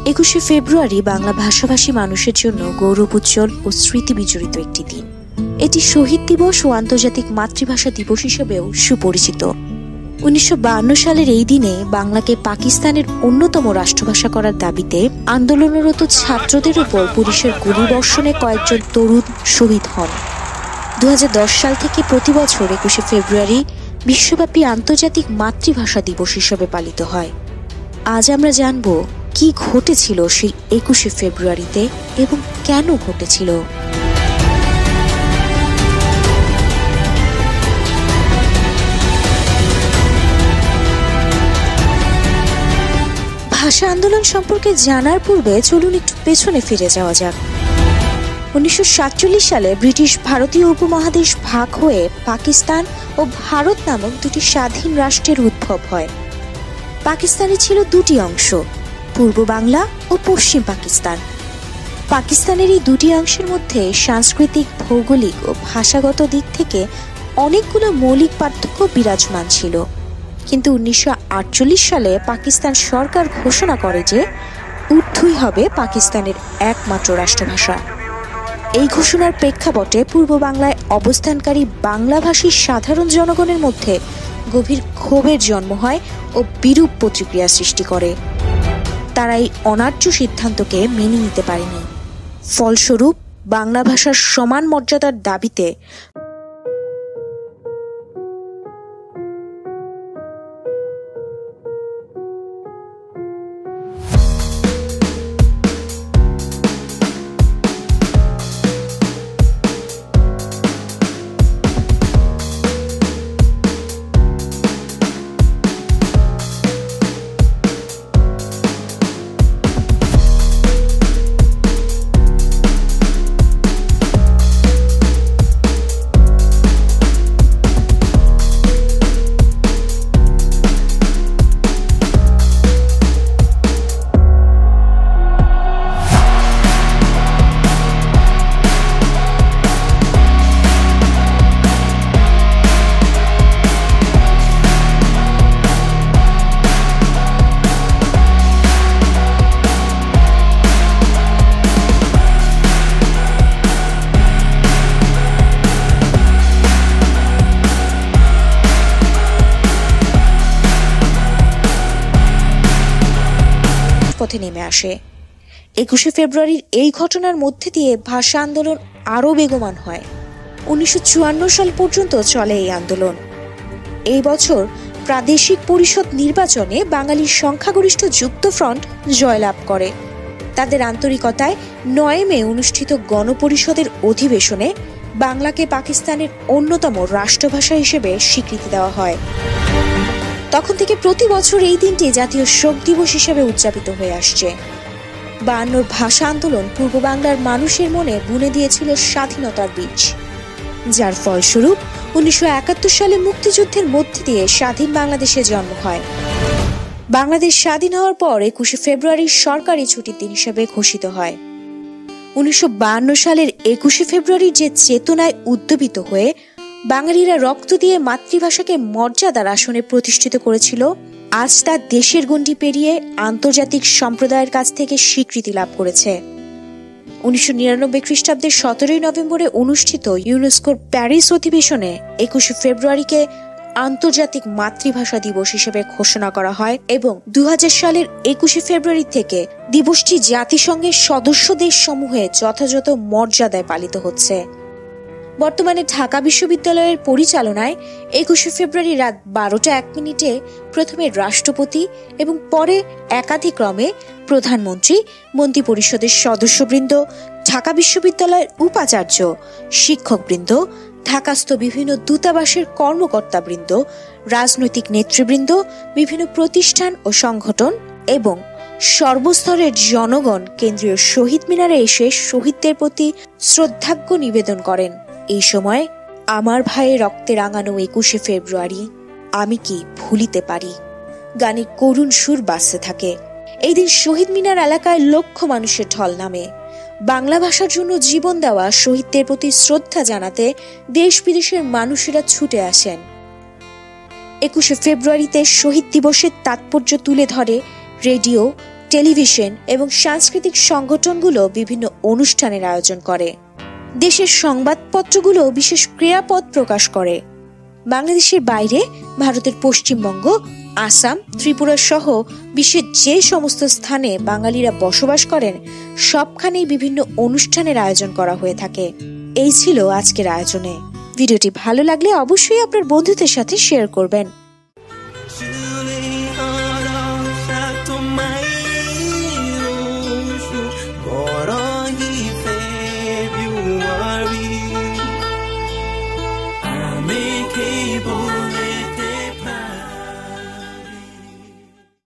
21শে ফেব্রুয়ারি বাংলা ভাষাভাষী মানুষের জন্য গৌরবোজ্জ্বল ও স্মৃতি বিজড়িত একটি দিন। এটি শহীদ দিবস ও আন্তর্জাতিক মাতৃভাষা দিবস হিসেবেও সুপরিচিত। 1952 সালের এই দিনে বাংলাকে পাকিস্তানের অন্যতম রাষ্ট্রভাষা করার দাবিতে আন্দোলনরত ছাত্রদের উপর পুলিশের গুলিবর্ষণে কয়েকজন তরুণ শহীদ হন। 2010 সাল থেকে প্রতি বছর 21শে ফেব্রুয়ারি বিশ্বব্যাপী আন্তর্জাতিক মাতৃভাষা দিবস হিসেবে পালিত হয়। আজ আমরা জানব কি ঘটেছিল সেই 21শে ফেব্রুয়ারিতে এবং কেন ঘটেছিল। ভাষা আন্দোলন সম্পর্কে জানার পূর্বে চলুন একটু পেছনে ফিরে যাওয়া যাক। 1947 সালে ব্রিটিশ ভারতীয় উপমহাদেশ ভাগ হয়ে পাকিস্তান ও ভারত নামক দুটি স্বাধীন রাষ্ট্রের উদ্ভব হয়। পাকিস্তানে ছিল দুটি অংশ, পূর্ব বাংলা ও পশ্চিম পাকিস্তান। পাকিস্তানের এই দুটি অংশের মধ্যে সাংস্কৃতিক, ভৌগোলিক ও ভাষাগত দিক থেকে অনেকগুলো মৌলিক পার্থক্য বিরাজমান ছিল। কিন্তু 1948 সালে পাকিস্তান সরকার ঘোষণা করে যে উর্দুই হবে পাকিস্তানের একমাত্র রাষ্ট্রভাষা। এই ঘোষণার প্রেক্ষাপটে পূর্ব বাংলায় অবস্থানকারী বাংলাভাষী সাধারণ জনগণের মধ্যে গভীর ক্ষোভের জন্ম হয় ও বিরূপ প্রতিক্রিয়া সৃষ্টি করে। তারা এই অন্যায্য সিদ্ধান্তকে মেনে নিতে পারেনি। ফলস্বরূপ বাংলা ভাষার সমান মর্যাদার দাবিতে পথে নেমে আসে। 21শে ফেব্রুয়ারির এই ঘটনার মধ্যে দিয়ে ভাষা আন্দোলন আরো বেগবান হয়। 1954 সাল পর্যন্ত চলে এই আন্দোলন। এই বছর প্রাদেশিক পরিষদ নির্বাচনে বাঙালির সংখ্যাগরিষ্ঠ যুক্তফ্রন্ট জয়লাভ করে। তাদের আন্তরিকতায় 9 মে অনুষ্ঠিত গণপরিষদের অধিবেশনে বাংলাকে পাকিস্তানের অন্যতম রাষ্ট্রভাষা হিসেবে স্বীকৃতি দেওয়া হয়। তখন থেকে প্রতি বছর এই দিনটি জাতীয় শোক দিবস হিসেবে উদযাপিত হয়ে আসছে। 52 ভাষা আন্দোলন পূর্ব বাংলার মানুষের মনে বুনে দিয়েছিল স্বাধীনতার বীজ, যার ফলস্বরূপ 1971 সালে মুক্তিযুদ্ধের মধ্যে দিয়ে স্বাধীন বাংলাদেশের জন্ম হয়। বাংলাদেশ স্বাধীন হওয়ার পর 21শে ফেব্রুয়ারি সরকারি ছুটির দিন হিসেবে ঘোষিত হয়। 1952 সালের 21শে ফেব্রুয়ারি যে চেতনায় উদ্দীপিত হয়ে বাঙালিরা রক্ত দিয়ে মাতৃভাষাকে মর্যাদার আসনে প্রতিষ্ঠিত করেছিল, আজ তা দেশের গণ্ডি পেরিয়ে আন্তর্জাতিক সম্প্রদায়ের কাছ থেকে স্বীকৃতি লাভ করেছে। 1999 খ্রিস্টাব্দের 17 নভেম্বরে অনুষ্ঠিত ইউনেস্কোর প্যারিস অধিবেশনে 21শে ফেব্রুয়ারিকে আন্তর্জাতিক মাতৃভাষা দিবস হিসেবে ঘোষণা করা হয় এবং 2000 সালের 21শে ফেব্রুয়ারি থেকে দিবসটি জাতিসংঘের সদস্য দেশসমূহে যথাযথ মর্যাদায় পালিত হচ্ছে। বর্তমানে ঢাকা বিশ্ববিদ্যালয়ের পরিচালনায় 21শে ফেব্রুয়ারি রাত 12:01 প্রথমে রাষ্ট্রপতি এবং পরে একাধিক্রমে প্রধানমন্ত্রী, মন্ত্রিপরিষদের সদস্যবৃন্দ, ঢাকা বিশ্ববিদ্যালয়ের উপাচার্য, শিক্ষকবৃন্দ, ঢাকাস্থ বিভিন্ন দূতাবাসের কর্মকর্তাবৃন্দ, রাজনৈতিক নেতৃবৃন্দ, বিভিন্ন প্রতিষ্ঠান ও সংগঠন এবং সর্বস্তরের জনগণ কেন্দ্রীয় শহীদ মিনারে এসে শহীদদের প্রতি শ্রদ্ধার্ঘ্য নিবেদন করেন। এই সময় আমার ভাইয়ের রক্তে রাঙানো 21শে ফেব্রুয়ারি আমি কি ভুলিতে পারি গানে করুণ সুর বাজতে থাকে। এই দিন শহীদ মিনার এলাকায় লক্ষ মানুষের ঢল নামে। বাংলা ভাষার জন্য জীবন দেওয়া শহীদদের প্রতি শ্রদ্ধা জানাতে দেশ বিদেশের মানুষেরা ছুটে আসেন। 21শে ফেব্রুয়ারিতে শহীদ দিবসের তাৎপর্য তুলে ধরে রেডিও, টেলিভিশন এবং সাংস্কৃতিক সংগঠনগুলো বিভিন্ন অনুষ্ঠানের আয়োজন করে। দেশের সংবাদপত্রগুলো বিশেষ ক্রীড়াপদ প্রকাশ করে। বাংলাদেশের বাইরে ভারতের পশ্চিমবঙ্গ, আসাম, ত্রিপুরা সহ বিশ্বের যে সমস্ত স্থানে বাঙালিরা বসবাস করেন সবখানেই বিভিন্ন অনুষ্ঠানের আয়োজন করা হয়ে থাকে। এই ছিল আজকের আয়োজনে। ভিডিওটি ভালো লাগলে অবশ্যই আপনার বন্ধুদের সাথে শেয়ার করবেন।